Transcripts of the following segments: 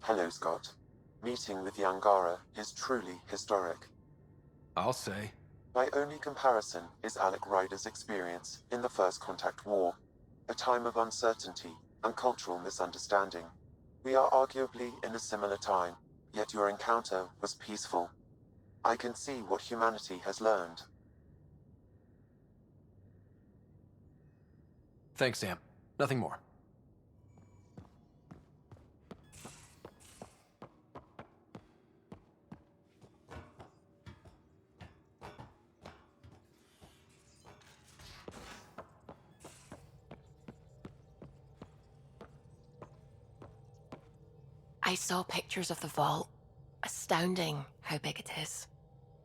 Hello, Scott. Meeting with the Angara is truly historic. I'll say. My only comparison is Alec Ryder's experience in the First Contact War, a time of uncertainty and cultural misunderstanding. We are arguably in a similar time, yet your encounter was peaceful. I can see what humanity has learned. Thanks, Sam. Nothing more. I saw pictures of the vault. Astounding how big it is.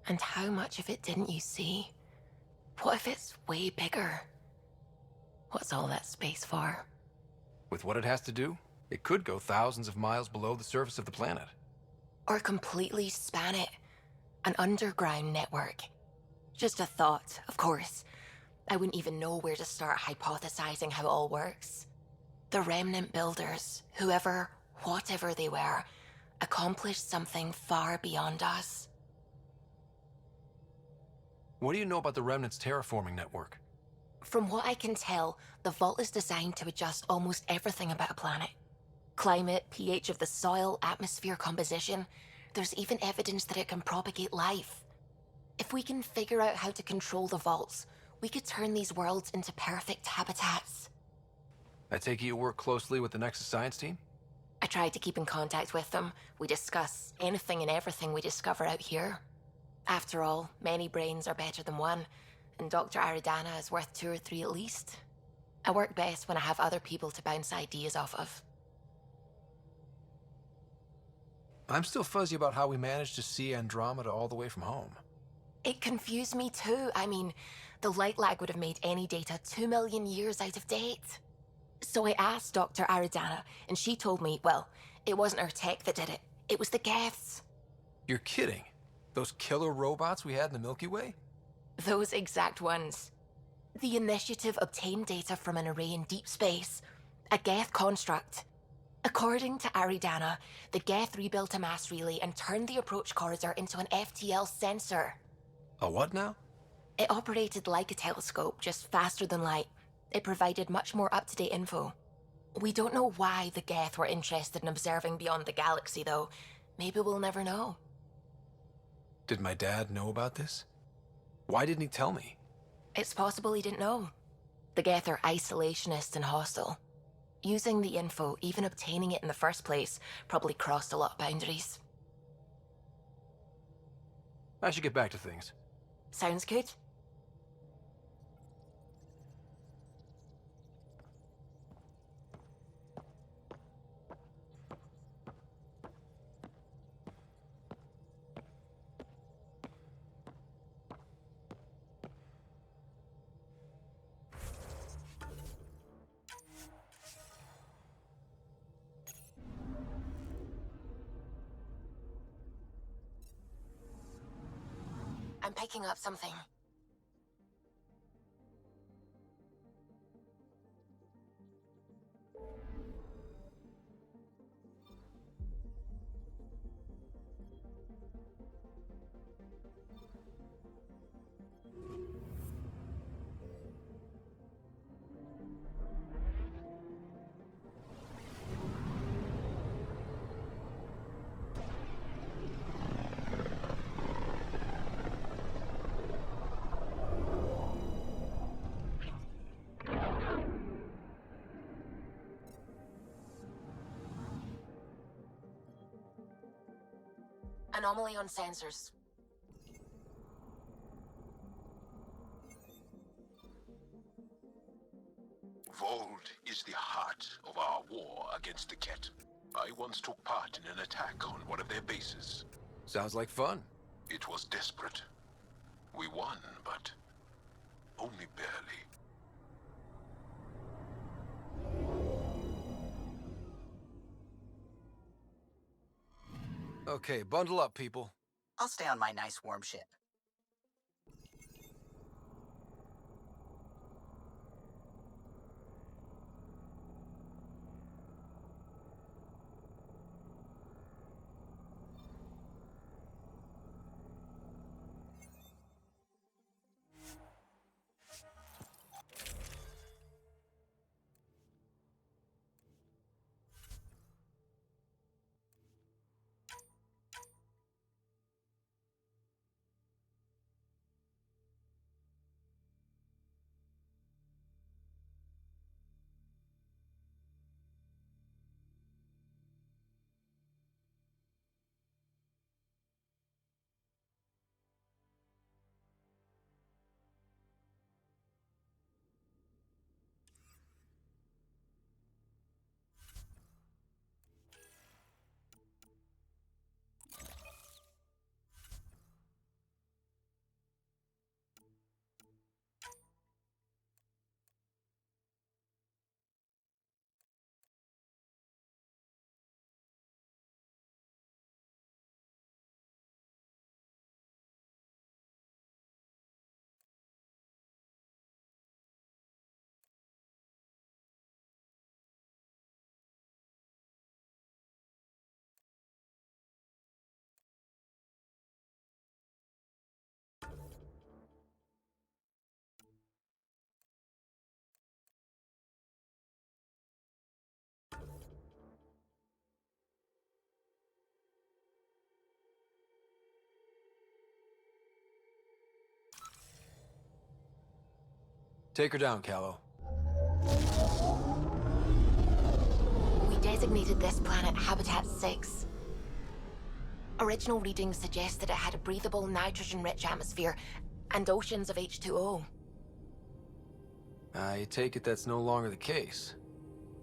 And how much of it didn't you see? What if it's way bigger? What's all that space for? With what it has to do, it could go thousands of miles below the surface of the planet. Or completely span it. An underground network. Just a thought, of course. I wouldn't even know where to start hypothesizing how it all works. The remnant builders, whoever, whatever they were, accomplished something far beyond us. What do you know about the Remnant's terraforming network? From what I can tell, the vault is designed to adjust almost everything about a planet. Climate, pH of the soil, atmosphere composition. There's even evidence that it can propagate life. If we can figure out how to control the vaults, we could turn these worlds into perfect habitats. I take it you work closely with the Nexus science team? I tried to keep in contact with them. We discuss anything and everything we discover out here. After all, many brains are better than one, and Dr. Aridana is worth 2 or 3 at least. I work best when I have other people to bounce ideas off of. I'm still fuzzy about how we managed to see Andromeda all the way from home. It confused me too. I mean, the light lag would have made any data 2 million years out of date. So I asked Dr. Aridana, and she told me, well, it wasn't her tech that did it. It was the Geths. You're kidding? Those killer robots we had in the Milky Way? Those exact ones. The initiative obtained data from an array in deep space, a Geth construct. According to Aridana, the Geth rebuilt a mass relay and turned the approach corridor into an FTL sensor. A what now? It operated like a telescope, just faster than light. It provided much more up-to-date info. We don't know why the Geth were interested in observing beyond the galaxy, though. Maybe we'll never know. Did my dad know about this? Why didn't he tell me? It's possible he didn't know. The Geth are isolationist and hostile. Using the info, even obtaining it in the first place, probably crossed a lot of boundaries. I should get back to things. Sounds good. I'm picking up something. Anomaly on sensors. Voeld is the heart of our war against the kett. I once took part in an attack on one of their bases. Sounds like fun. It was desperate. We won, but only barely. Okay, bundle up, people. I'll stay on my nice warm ship. Take her down, Callow. We designated this planet Habitat 6. Original readings suggest that it had a breathable, nitrogen-rich atmosphere and oceans of H2O. I take it that's no longer the case.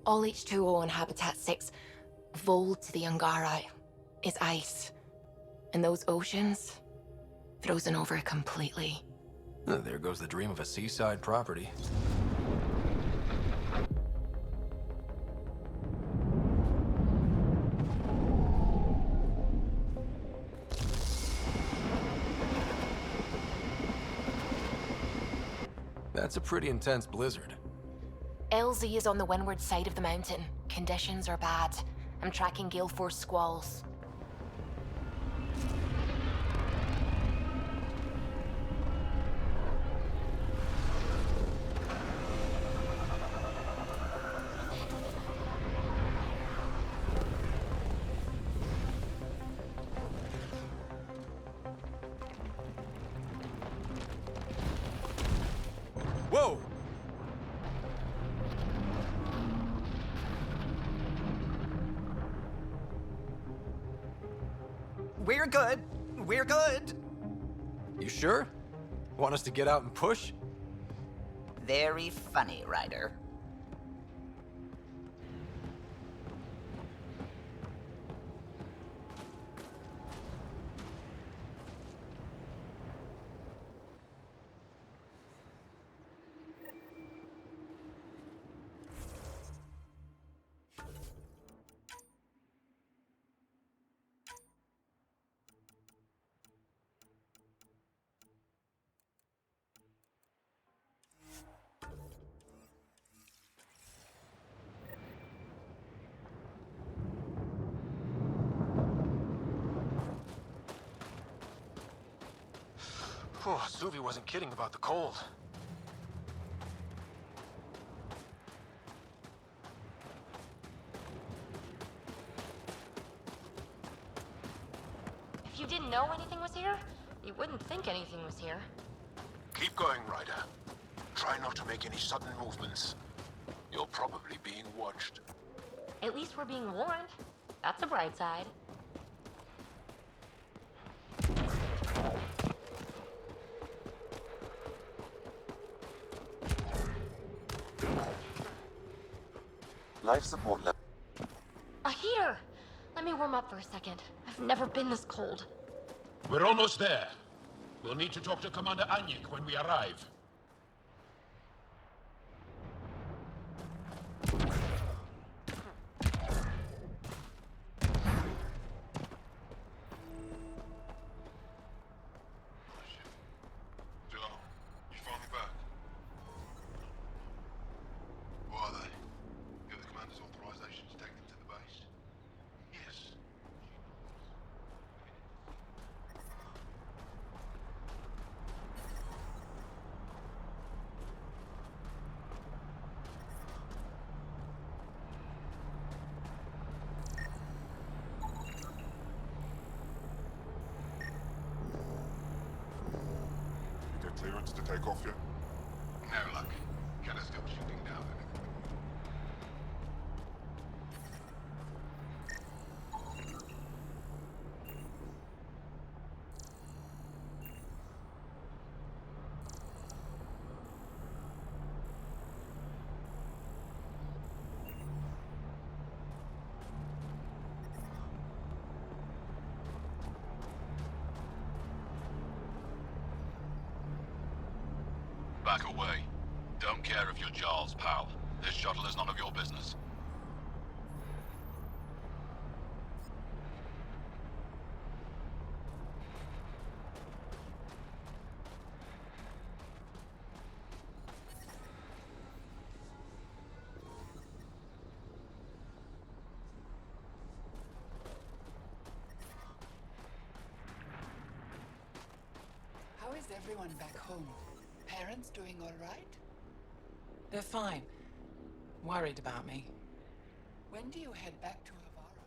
All H2O on Habitat 6, Voeld to the Angara, is ice. And those oceans, frozen over completely. There goes the dream of a seaside property. That's a pretty intense blizzard. LZ is on the windward side of the mountain. Conditions are bad. I'm tracking gale force squalls. Whoa! We're good. We're good. You sure? Want us to get out and push? Very funny, Ryder. Oh, Suvi wasn't kidding about the cold. If you didn't know anything was here, you wouldn't think anything was here. Keep going, Ryder. Try not to make any sudden movements. You're probably being watched. At least we're being warned. That's a bright side. Life support level. A heater! Let me warm up for a second. I've never been this cold. We're almost there. We'll need to talk to Commander Anyik when we arrive. Jaal, you finally back? What are they? You have the commander's authorization to take them to the base? Yes. You get clearance to take off yet? No luck. Kett's still shooting down and everything. Back away. Don't care if you're Jaal's pal. This shuttle is none of your business. How is everyone back home? Parents doing all right? They're fine. Worried about me. When do you head back to Avara?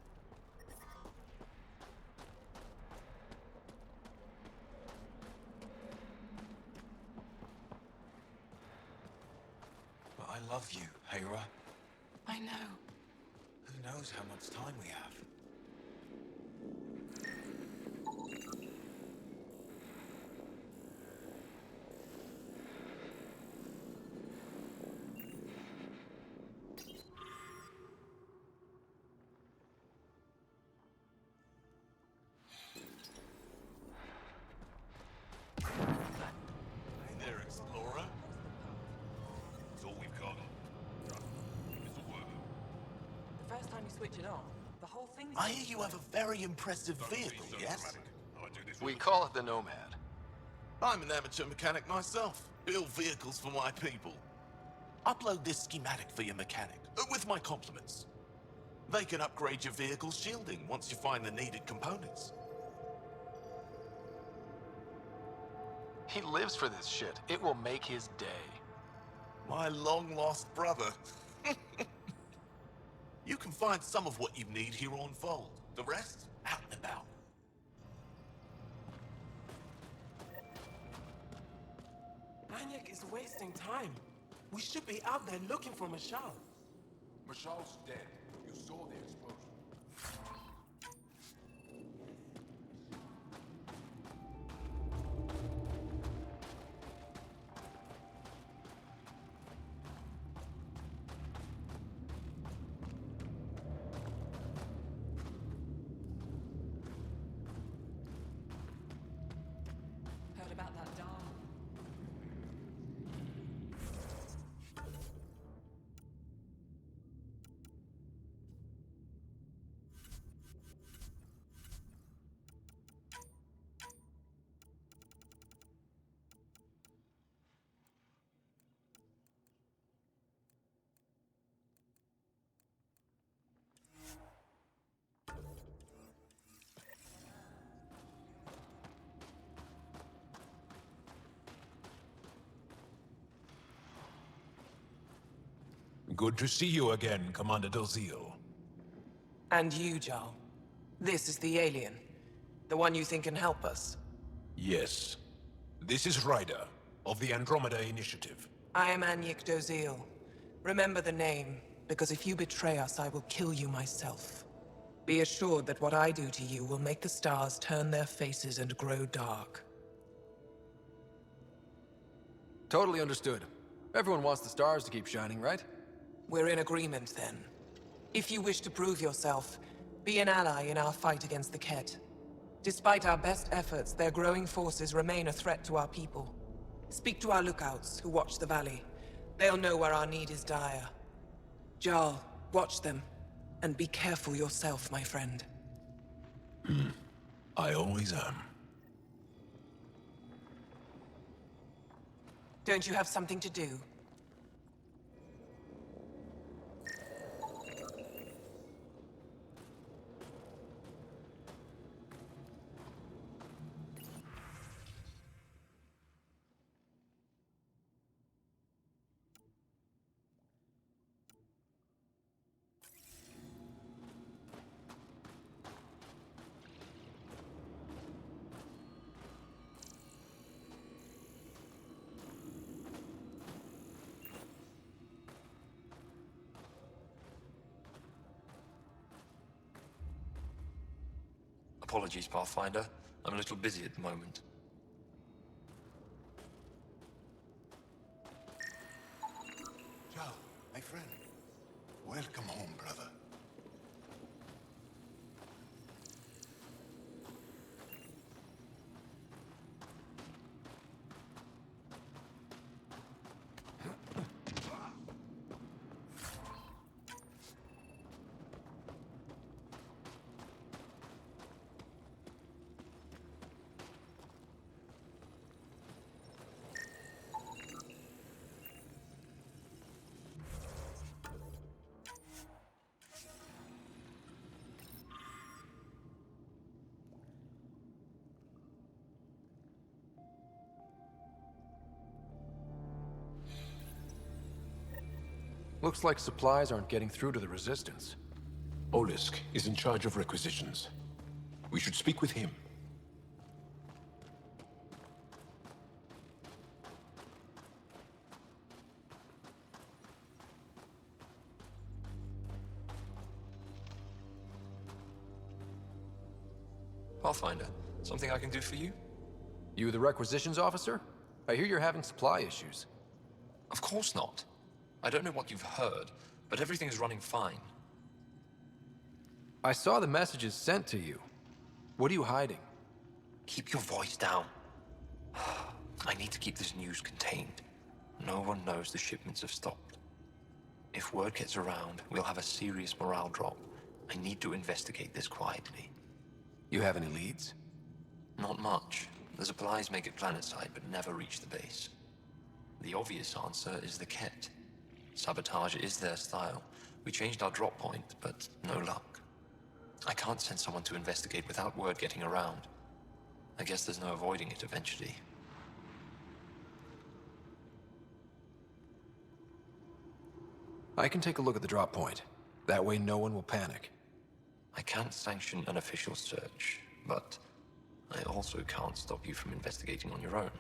love you, Hera. I know. Who knows how much time we have? Hey there, Explorer. It's all we've got. This'll work. The first time you switch it on, the whole thing. I hear you have a very impressive vehicle, So yes? dramatic. I do this all We the call it the Nomad. I'm an amateur mechanic myself. Build vehicles for my people. Upload this schematic for your mechanic, with my compliments. They can upgrade your vehicle's shielding once you find the needed components. He lives for this shit. It will make his day. My long-lost brother. You can find some of what you need here on Voeld. The rest, out and about. Anyek is wasting time. We should be out there looking for Mashal. Mashal's dead. You saw the explosion. Heard about that dog? Good to see you again, Commander Dalziel. And you, Jaal. This is the alien. The one you think can help us. Yes. This is Ryder, of the Andromeda Initiative. I am Anyek Doziel. Remember the name, because if you betray us, I will kill you myself. Be assured that what I do to you will make the stars turn their faces and grow dark. Totally understood. Everyone wants the stars to keep shining, right? We're in agreement, then. If you wish to prove yourself, be an ally in our fight against the Kett. Despite our best efforts, their growing forces remain a threat to our people. Speak to our lookouts, who watch the valley. They'll know where our need is dire. Jaal, watch them. And be careful yourself, my friend. I always am. Don't you have something to do? Apologies, Pathfinder. I'm a little busy at the moment. Jaal, my friend. Welcome home, brother. Looks like supplies aren't getting through to the Resistance. Olisk is in charge of requisitions. We should speak with him. Pathfinder, something I can do for you? You the requisitions officer? I hear you're having supply issues. Of course not. I don't know what you've heard, but everything's running fine. I saw the messages sent to you. What are you hiding? Keep your voice down. I need to keep this news contained. No one knows the shipments have stopped. If word gets around, we'll have a serious morale drop. I need to investigate this quietly. You have any leads? Not much. The supplies make it planetside, but never reach the base. The obvious answer is the kett. Sabotage is their style. We changed our drop point, but no luck. I can't send someone to investigate without word getting around. I guess there's no avoiding it eventually. I can take a look at the drop point. That way no one will panic. I can't sanction an official search, but I also can't stop you from investigating on your own.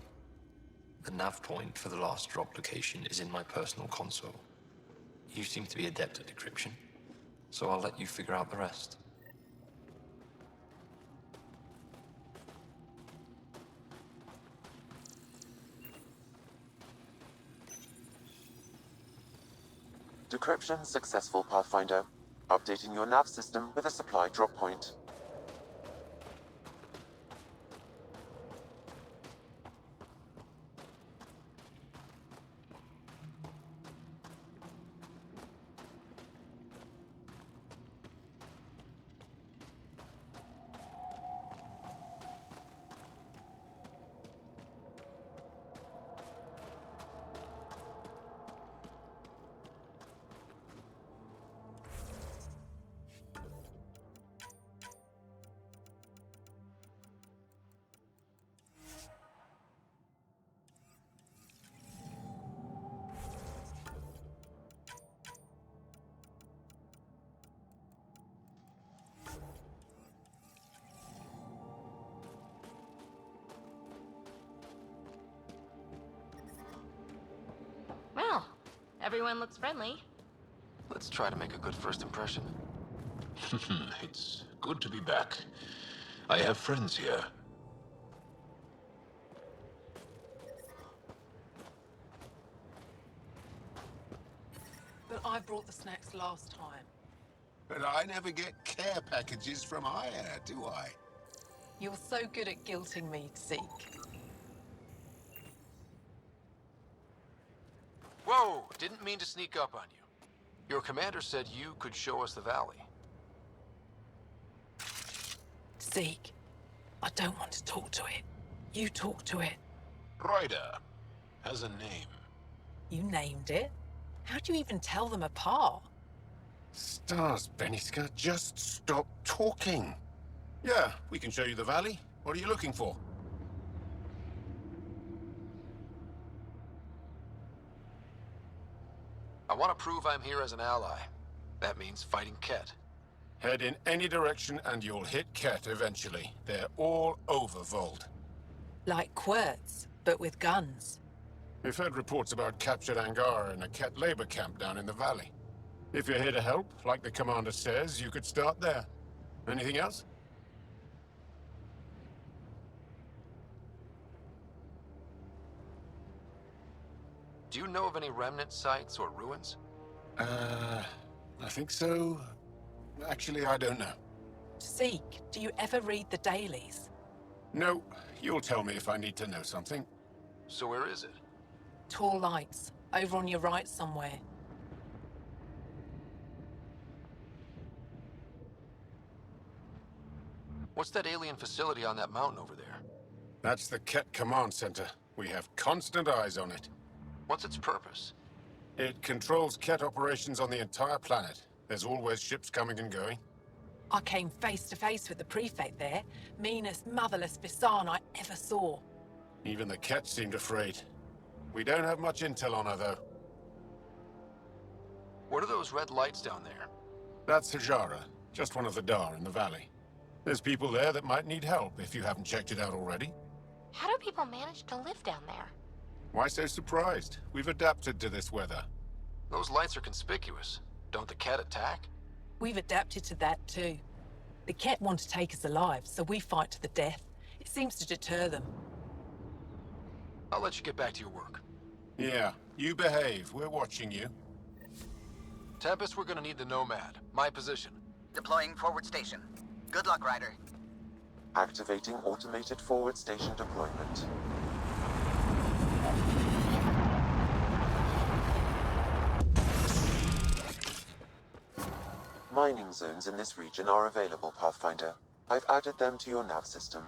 The nav point for the last drop location is in my personal console. You seem to be adept at decryption, so I'll let you figure out the rest. Decryption successful, Pathfinder. Updating your nav system with a supply drop point. Well, everyone looks friendly. Let's try to make a good first impression. It's good to be back. I have friends here. But I brought the snacks last time. But I never get care packages from Ryder, do I? You're so good at guilting me, Zeke. Whoa! Didn't mean to sneak up on you. Your commander said you could show us the valley. Zeke, I don't want to talk to it. You talk to it. Ryder has a name. You named it? How do you even tell them apart? Stars, Beniska, just stop talking. Yeah, we can show you the valley. What are you looking for? I want to prove I'm here as an ally. That means fighting Kett. Head in any direction and you'll hit Kett eventually. They're all over Voeld. Like quirts, but with guns. We've heard reports about captured angara in a Kett labor camp down in the valley. If you're here to help, like the commander says, you could start there. Anything else? Do you know of any remnant sites or ruins? I think so. Actually, I don't know. Zeke, do you ever read the dailies? No, you'll tell me if I need to know something. So where is it? Tall lights, over on your right somewhere. What's that alien facility on that mountain over there? That's the Kett Command Center. We have constant eyes on it. What's its purpose? It controls Kett operations on the entire planet. There's always ships coming and going. I came face to face with the prefect there. Meanest, motherless Visan I ever saw. Even the Kett seemed afraid. We don't have much intel on her, though. What are those red lights down there? That's Sara, just one of the Dar in the valley. There's people there that might need help if you haven't checked it out already. How do people manage to live down there? Why so surprised? We've adapted to this weather. Those lights are conspicuous. Don't the Kett attack? We've adapted to that too. The kett want to take us alive, so we fight to the death. It seems to deter them. I'll let you get back to your work. Yeah, you behave. We're watching you. Tempest, we're gonna need the Nomad. My position. Deploying forward station. Good luck, Ryder. Activating automated forward station deployment. Mining zones in this region are available, Pathfinder. I've added them to your nav system.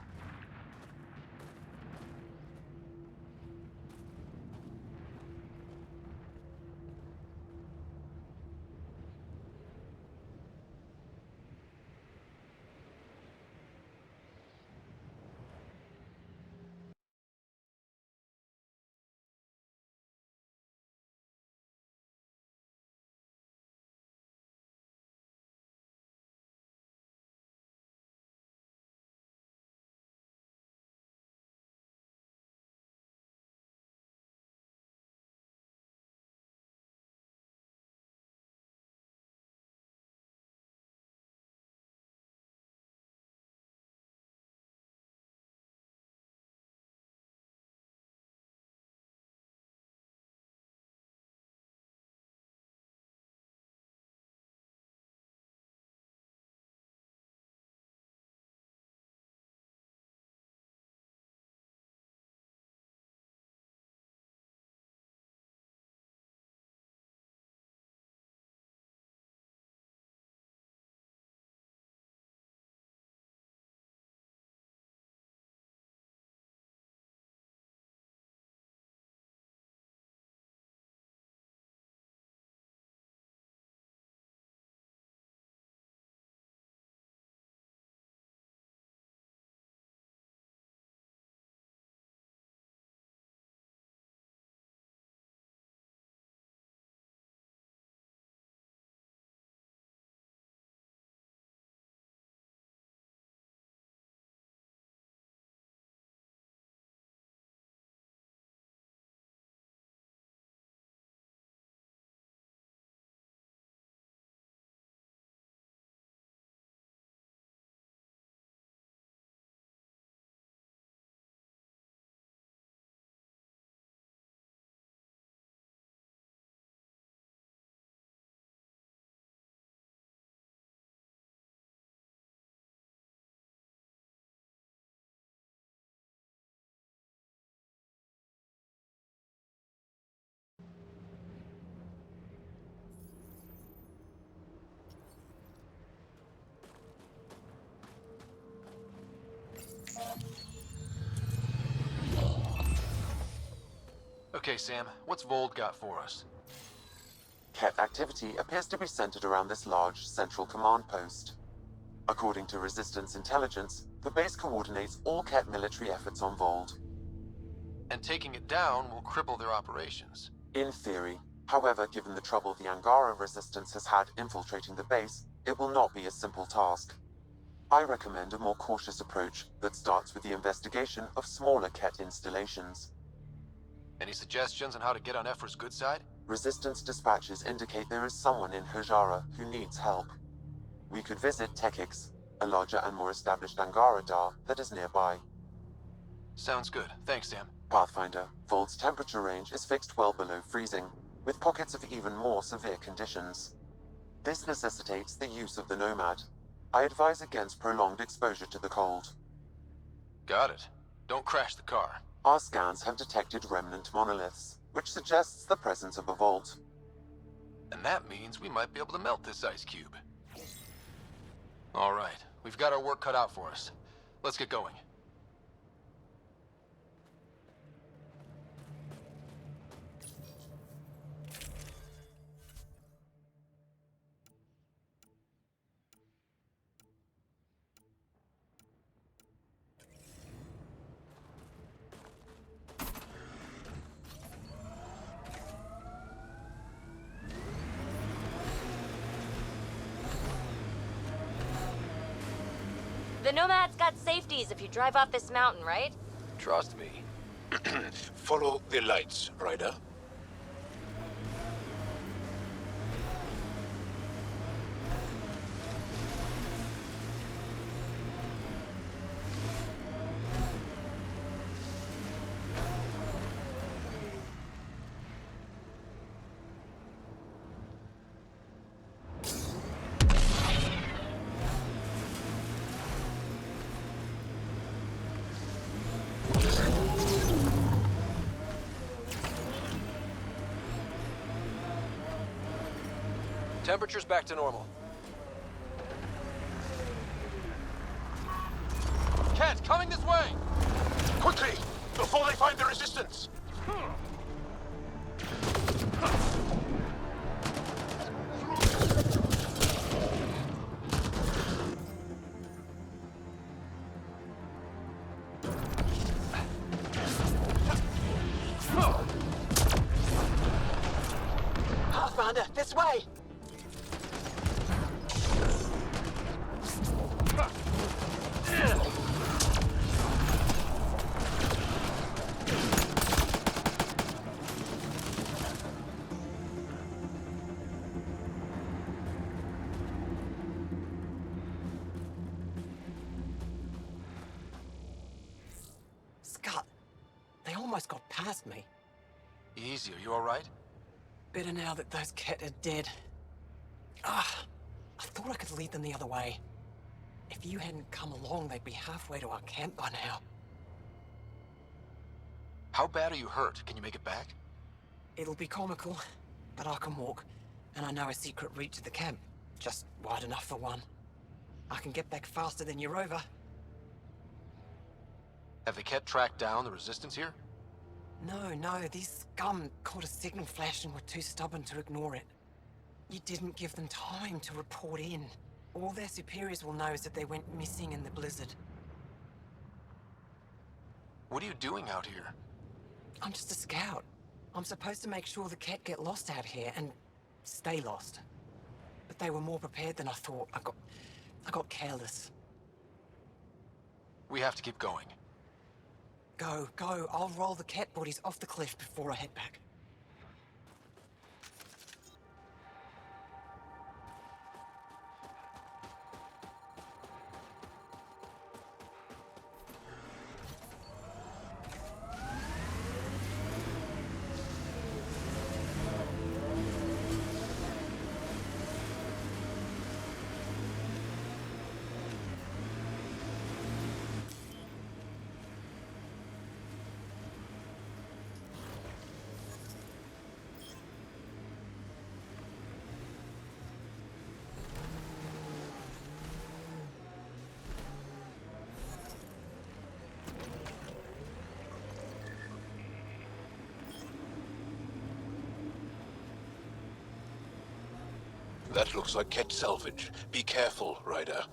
Okay, Sam, what's Voeld got for us? Kett activity appears to be centered around this large central command post. According to Resistance intelligence, the base coordinates all Kett military efforts on Voeld. And taking it down will cripple their operations. In theory. However, given the trouble the Angara resistance has had infiltrating the base, it will not be a simple task. I recommend a more cautious approach that starts with the investigation of smaller Kett installations. Any suggestions on how to get on Ephra's good side? Resistance dispatches indicate there is someone in Hajara who needs help. We could visit Tekix, a larger and more established Angara Dar that is nearby. Sounds good. Thanks, Sam. Pathfinder, Vold's temperature range is fixed well below freezing, with pockets of even more severe conditions. This necessitates the use of the Nomad. I advise against prolonged exposure to the cold. Got it. Don't crash the car. Our scans have detected remnant monoliths, which suggests the presence of a vault. And that means we might be able to melt this ice cube. All right, we've got our work cut out for us. Let's get going. The Nomad's got safeties if you drive off this mountain, right? Trust me. Follow the lights, Ryder. Temperature's back to normal. Kett, coming this way! Quickly! Before they find the resistance! Pathfinder, this way! Scott, they almost got past me. Easy, are you alright? Better now that those kett are dead. Ah, I thought I could lead them the other way. If you hadn't come along, they'd be halfway to our camp by now. How bad are you hurt? Can you make it back? It'll be comical, but I can walk, and I know a secret route to the camp. Just wide enough for one. I can get back faster than your rover. Have the kett tracked down the resistance here? No, these scum caught a signal flash and were too stubborn to ignore it. You didn't give them time to report in. All their superiors will know is that they went missing in the blizzard. What are you doing out here? I'm just a scout. I'm supposed to make sure the kett get lost out here and stay lost. But they were more prepared than I thought. I got careless. We have to keep going. Go. I'll roll the kett bodies off the cliff before I head back. That looks like kett salvage. Be careful, Ryder.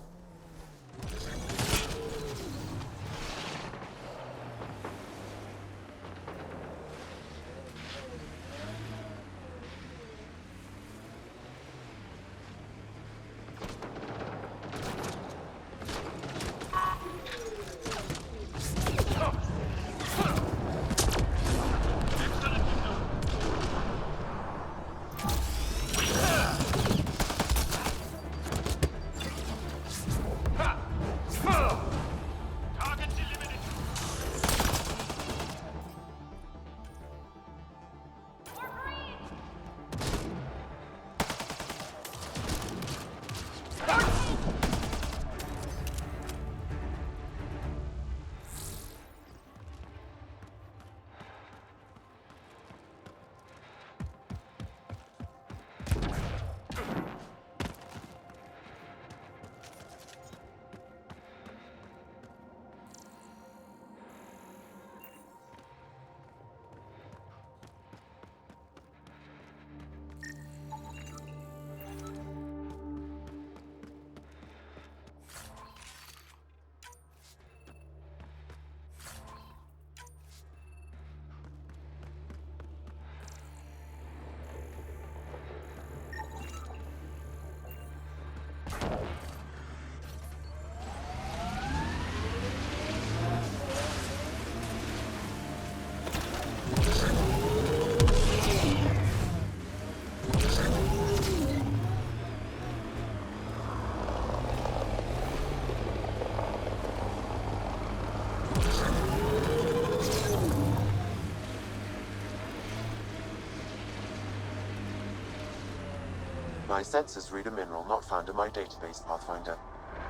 My sensors read a mineral not found in my database, Pathfinder.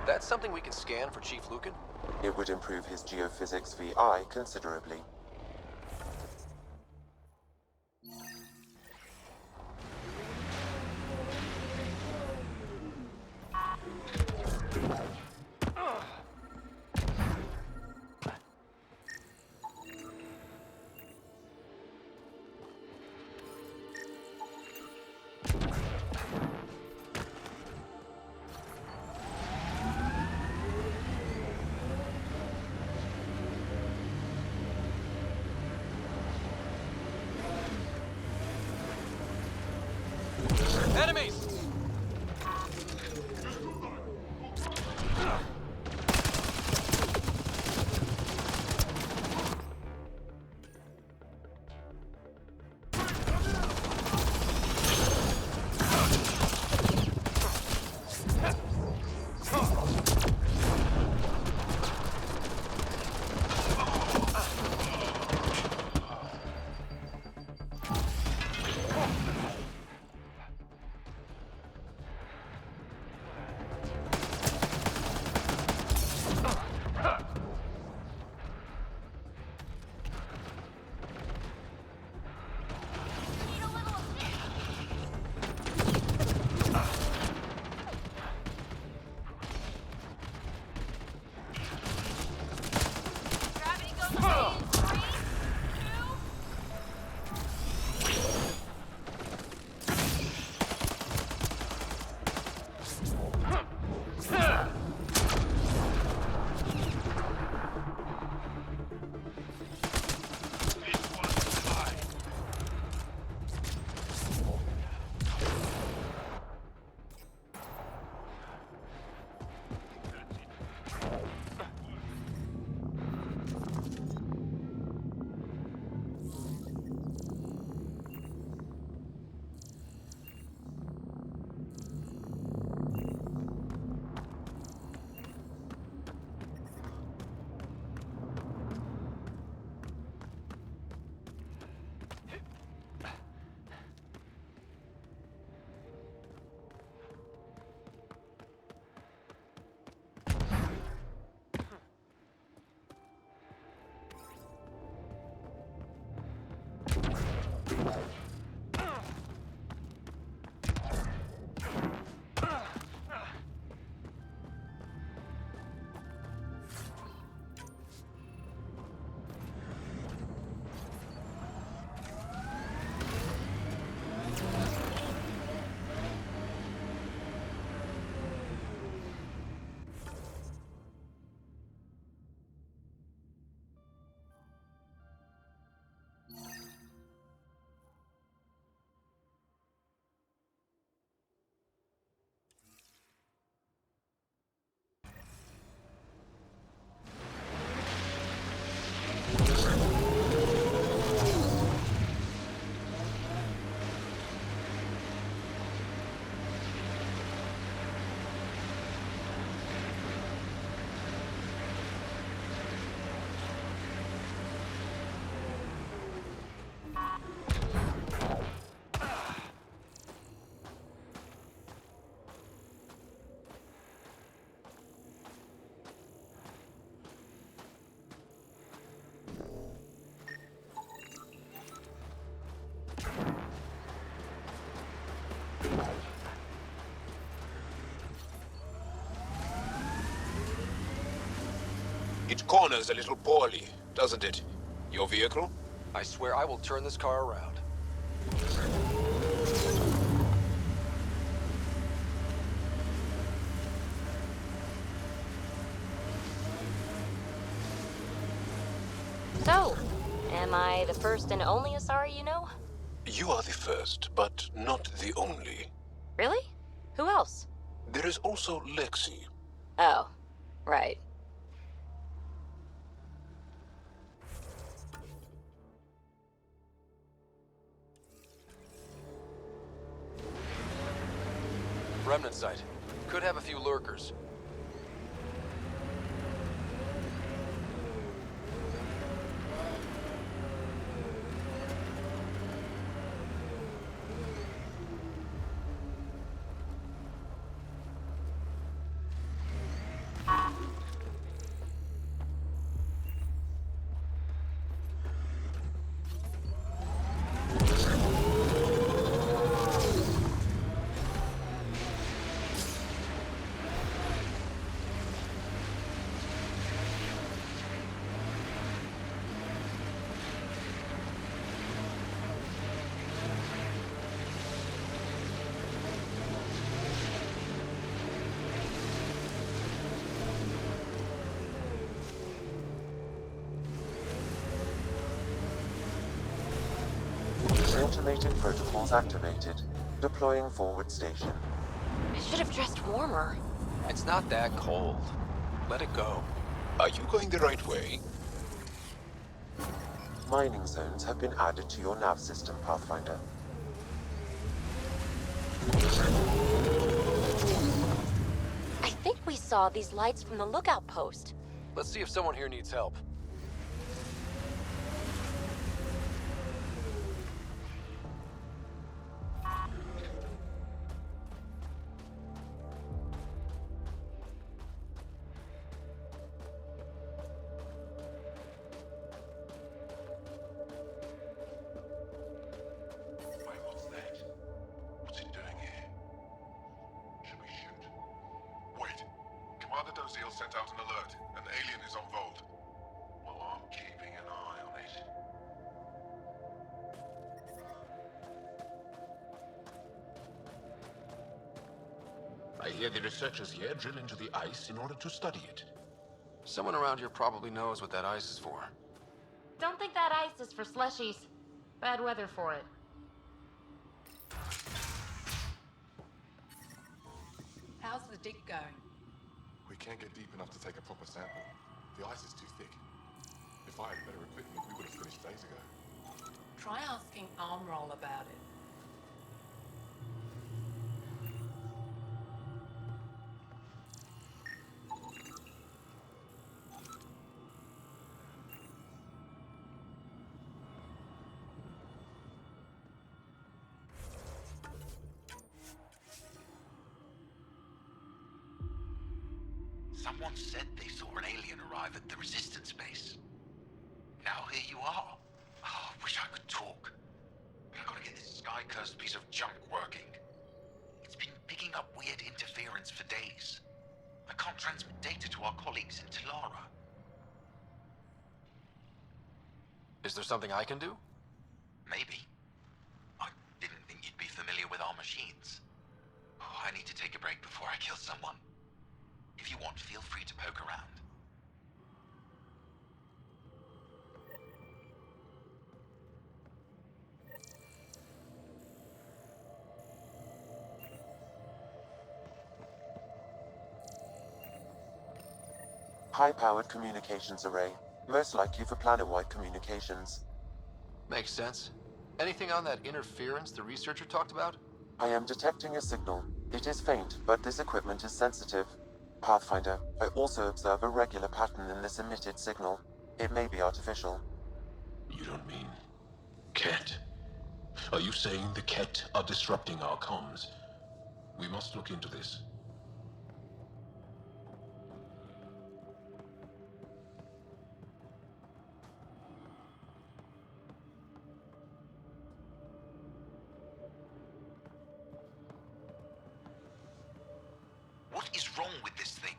That's something we can scan for Chief Lucan? It would improve his geophysics VI considerably. It corners a little poorly, doesn't it? Your vehicle? I swear I will turn this car around. So, am I the first and only Asari you know? You are the first, but not the only. Really? Who else? There is also Lexi. Oh, right. Remnant site. Could have a few lurkers. Automated protocols activated. Deploying forward station. I should have dressed warmer. It's not that cold. Let it go. Are you going the right way? Mining zones have been added to your nav system, Pathfinder. I think we saw these lights from the lookout post. Let's see if someone here needs help. What's that? What's it doing here? Should we shoot? Wait. Commander Dozil sent out an alert. An alien is on Voeld. Well, I'm keeping an eye on it. I hear the researchers here drill into the ice in order to study it. Someone around here probably knows what that ice is for. Don't think that ice is for slushies. Bad weather for it. How's the dig going? We can't get deep enough to take a proper sample. The ice is too thick. If I had better equipment, we would have finished days ago. Try asking Armroll about it. Someone said they saw an alien arrive at the resistance base. Now here you are. Oh, I wish I could talk. But I gotta get this sky-cursed piece of junk working. It's been picking up weird interference for days. I can't transmit data to our colleagues in Talara. Is there something I can do? Maybe. I didn't think you'd be familiar with our machines. Oh, I need to take a break before I kill someone. If you want, feel free to poke around. High-powered communications array. Most likely for planet-wide communications. Makes sense. Anything on that interference the researcher talked about? I am detecting a signal. It is faint, but this equipment is sensitive. Pathfinder, I also observe a regular pattern in this emitted signal. It may be artificial. You don't mean... kett? Are you saying the kett are disrupting our comms? We must look into this. What is wrong with this thing?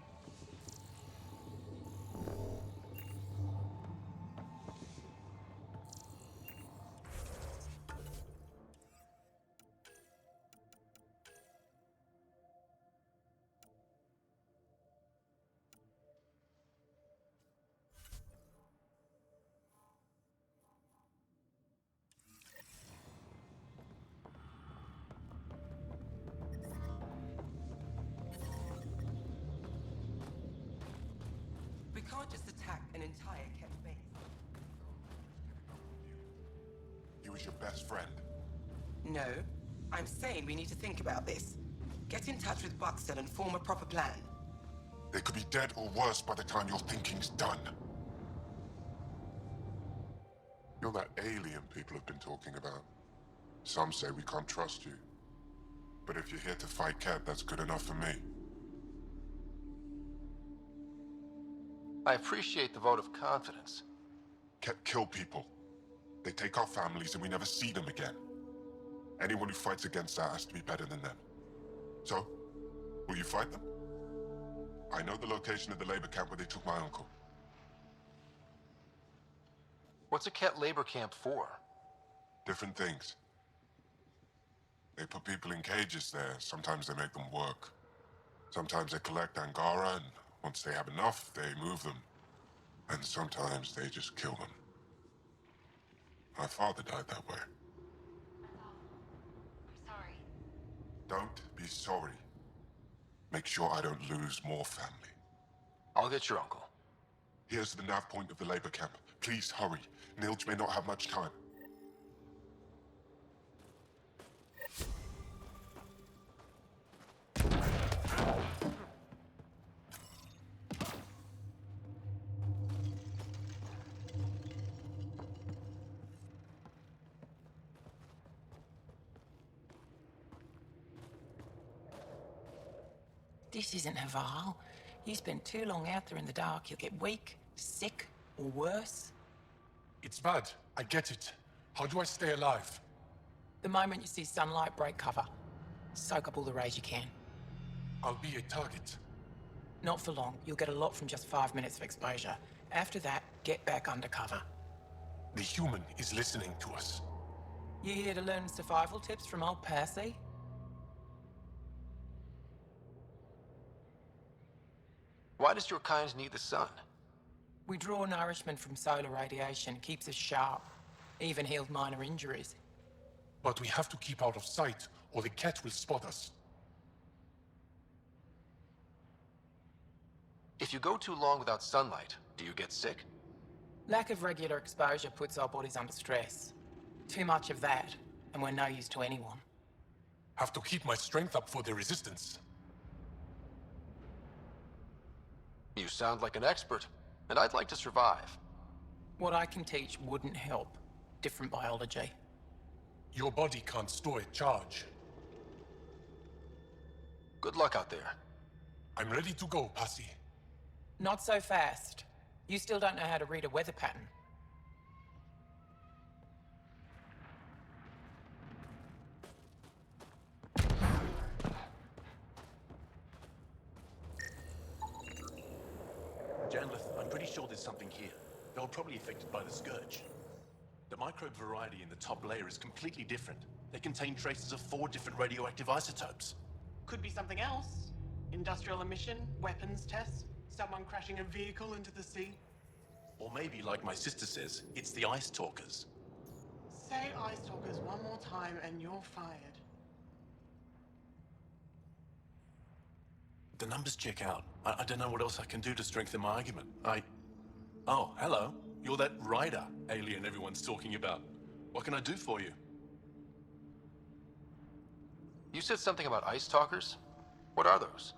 attack an entire kett base. He was your best friend. No. I'm saying we need to think about this. Get in touch with Buxton and form a proper plan. They could be dead or worse by the time your thinking's done. You're that alien people have been talking about. Some say we can't trust you. But if you're here to fight Kett, that's good enough for me. I appreciate the vote of confidence. Kett kill people. They take our families and we never see them again. Anyone who fights against that has to be better than them. So, will you fight them? I know the location of the labor camp where they took my uncle. What's a kett labor camp for? Different things. They put people in cages there. Sometimes they make them work. Sometimes they collect angara, and once they have enough, they move them. And sometimes they just kill them. My father died that way. I'm sorry. Don't be sorry. Make sure I don't lose more family. I'll get your uncle. Here's the nav point of the labor camp. Please hurry. Nilj may not have much time. This isn't Haval. You spend too long out there in the dark, you'll get weak, sick, or worse. It's bad. I get it. How do I stay alive? The moment you see sunlight, break cover. Soak up all the rays you can. I'll be a target. Not for long. You'll get a lot from just 5 minutes of exposure. After that, get back under cover. The human is listening to us. You here to learn survival tips from old Percy? Why does your kind need the sun? We draw nourishment from solar radiation, keeps us sharp. Even heals minor injuries. But we have to keep out of sight, or the kett will spot us. If you go too long without sunlight, do you get sick? Lack of regular exposure puts our bodies under stress. Too much of that, and we're no use to anyone. Have to keep my strength up for the resistance. You sound like an expert, and I'd like to survive. What I can teach wouldn't help. Different biology. Your body can't store a charge. Good luck out there. I'm ready to go, Passy. Not so fast. You still don't know how to read a weather pattern. Janlith, I'm pretty sure there's something here. They were probably affected by the scourge. The microbe variety in the top layer is completely different. They contain traces of 4 different radioactive isotopes. Could be something else. Industrial emission, weapons tests, someone crashing a vehicle into the sea. Or maybe, like my sister says, it's the Ice Talkers. Say Ice Talkers one more time and you're fired. The numbers check out. I don't know what else I can do to strengthen my argument. Oh, hello. You're that Ryder alien everyone's talking about. What can I do for you? You said something about ice talkers? What are those?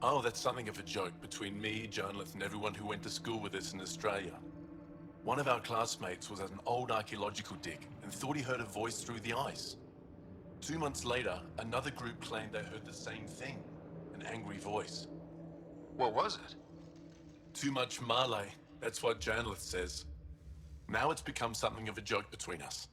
Oh, that's something of a joke between me, Janlith, and everyone who went to school with us in Australia. One of our classmates was at an old archaeological dig and thought he heard a voice through the ice. 2 months later, another group claimed they heard the same thing, an angry voice. What was it? Too much Malay, that's what Janlith says. Now it's become something of a joke between us.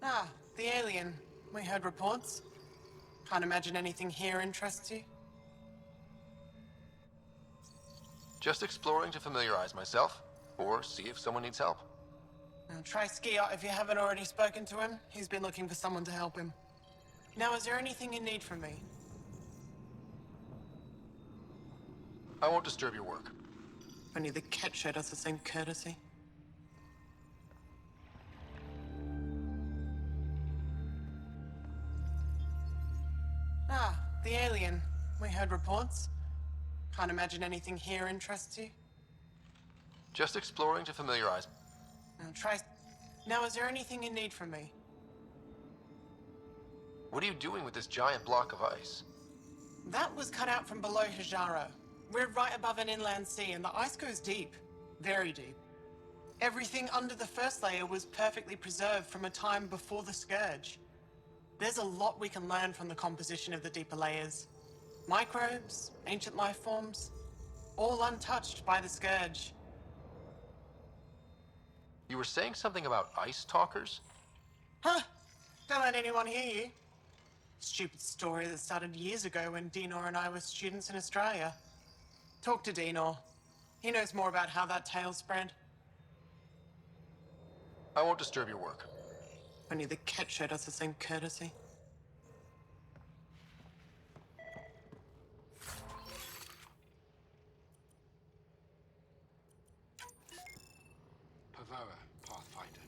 Ah, the alien. We heard reports. Can't imagine anything here interests you. Just exploring to familiarize myself, or see if someone needs help. Now try Skiot if you haven't already spoken to him. He's been looking for someone to help him. Now, is there anything you need from me? I won't disturb your work. Only the kett showed us the same courtesy. Ah, the alien. We heard reports. Can't imagine anything here interests you. Just exploring to familiarize. Now, is there anything you need from me? What are you doing with this giant block of ice? That was cut out from below Hijaro. We're right above an inland sea, and the ice goes deep. Very deep. Everything under the first layer was perfectly preserved from a time before the Scourge. There's a lot we can learn from the composition of the deeper layers. Microbes, ancient life forms, all untouched by the Scourge. You were saying something about ice talkers? Huh! Don't let anyone hear you. Stupid story that started years ago when Dinor and I were students in Australia. Talk to Dinor. He knows more about how that tale spread. I won't disturb your work. Only the kett showed us the same courtesy. Pavara, Pathfinder.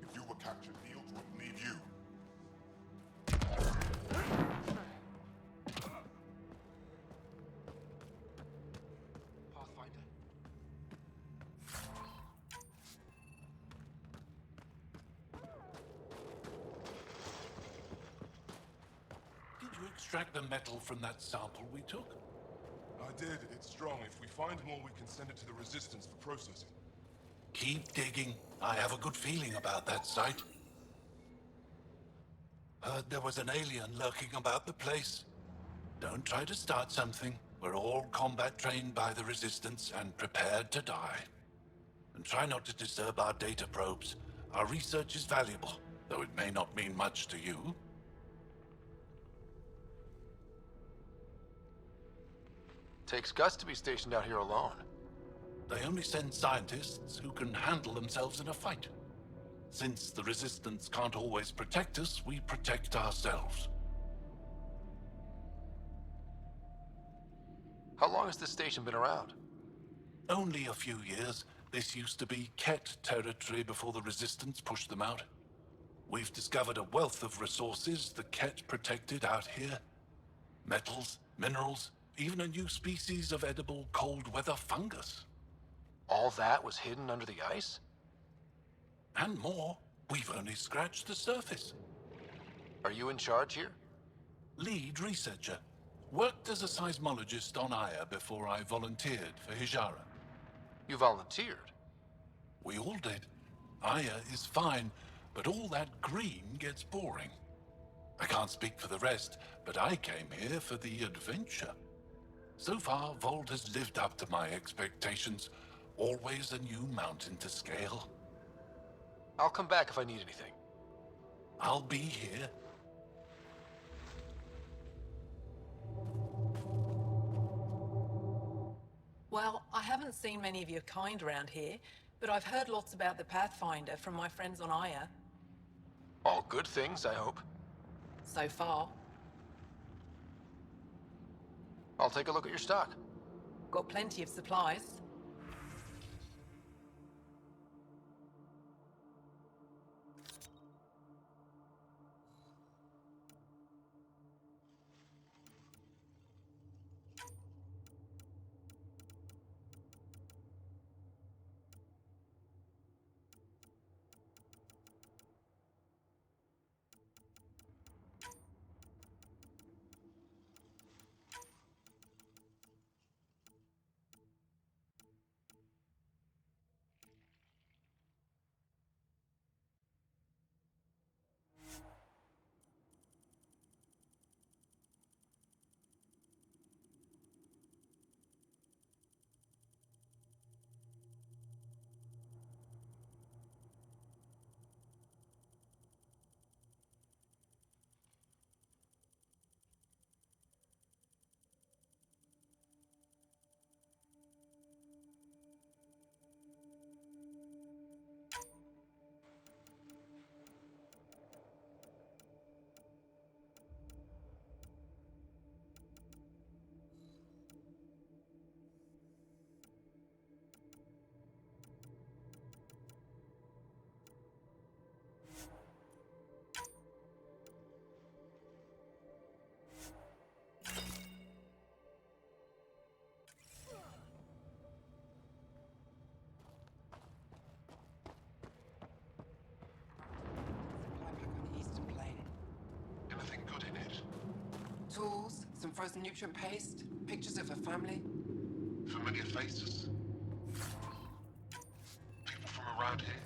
If you were captured, Voeld wouldn't leave you. Pathfinder. Did you extract the metal from that sample we took? I did. It's strong. If we find more, we can send it to the Resistance for processing. Keep digging. I have a good feeling about that site. Heard there was an alien lurking about the place. Don't try to start something. We're all combat trained by the Resistance and prepared to die. And try not to disturb our data probes. Our research is valuable, though it may not mean much to you. Takes guts to be stationed out here alone. They only send scientists who can handle themselves in a fight. Since the Resistance can't always protect us, we protect ourselves. How long has this station been around? Only a few years. This used to be Kett territory before the Resistance pushed them out. We've discovered a wealth of resources the Kett protected out here. Metals, minerals, even a new species of edible cold weather fungus. All that was hidden under the ice? And more. We've only scratched the surface. Are you in charge here? Lead researcher. Worked as a seismologist on Aya before I volunteered for Hijara. You volunteered? We all did. Aya is fine, but all that green gets boring. I can't speak for the rest, but I came here for the adventure. So far, Voeld has lived up to my expectations. Always a new mountain to scale. I'll come back if I need anything. I'll be here. Well, I haven't seen many of your kind around here, but I've heard lots about the Pathfinder from my friends on Aya. All good things, I hope. So far. I'll take a look at your stock. Got plenty of supplies. Frozen nutrient paste? Pictures of her family? Familiar faces. People from around here.